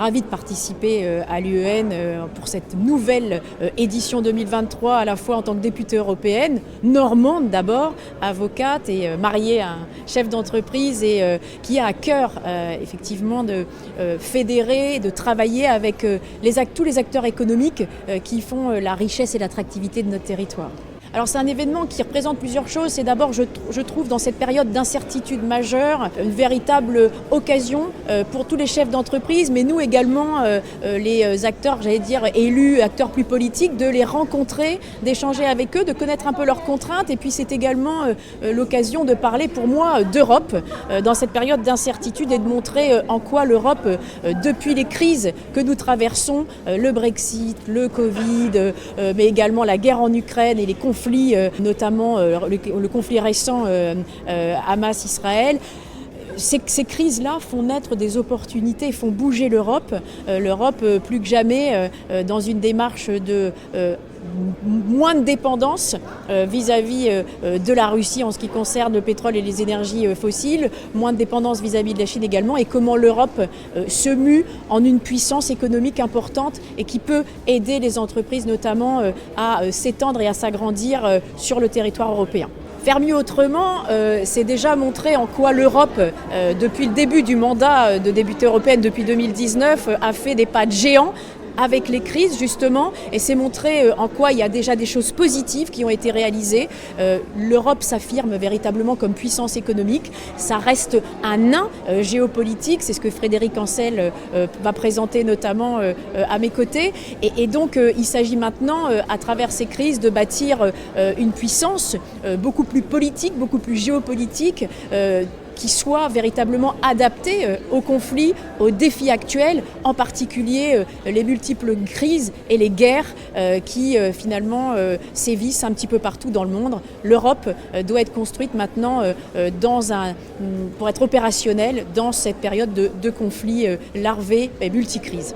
ravie de participer à l'UEN pour cette nouvelle édition 2023, à la fois en tant que députée européenne, normande d'abord, avocate et mariée à un chef d'entreprise et qui a à cœur effectivement de fédérer, de travailler avec tous les acteurs économiques qui font la richesse et l'attractivité de notre territoire. Alors c'est un événement qui représente plusieurs choses. C'est d'abord, je trouve, dans cette période d'incertitude majeure, une véritable occasion pour tous les chefs d'entreprise, mais nous également, les acteurs, j'allais dire, élus, acteurs plus politiques, de les rencontrer, d'échanger avec eux, de connaître un peu leurs contraintes. Et puis c'est également l'occasion de parler, pour moi, d'Europe dans cette période d'incertitude et de montrer en quoi l'Europe, depuis les crises que nous traversons, le Brexit, le Covid, mais également la guerre en Ukraine et les conflits, notamment le conflit récent Hamas-Israël. Ces crises-là font naître des opportunités, font bouger l'Europe. L'Europe, plus que jamais, dans une démarche de moins de dépendance vis-à-vis de la Russie en ce qui concerne le pétrole et les énergies fossiles, moins de dépendance vis-à-vis de la Chine également, et comment l'Europe se mue en une puissance économique importante et qui peut aider les entreprises notamment à s'étendre et à s'agrandir sur le territoire européen. Faire mieux autrement, c'est déjà montrer en quoi l'Europe, depuis le début du mandat de députée européenne, depuis 2019, a fait des pas de géant avec les crises justement, et c'est montrer en quoi il y a déjà des choses positives qui ont été réalisées. L'Europe s'affirme véritablement comme puissance économique, ça reste un nain géopolitique, c'est ce que Frédéric Ancel va présenter notamment à mes côtés, et donc il s'agit maintenant, à travers ces crises, de bâtir une puissance beaucoup plus politique, beaucoup plus géopolitique, qui soit véritablement adapté aux conflits, aux défis actuels, en particulier les multiples crises et les guerres qui finalement sévissent un petit peu partout dans le monde. L'Europe doit être construite maintenant pour être opérationnelle dans cette période de conflits larvés et multicrises.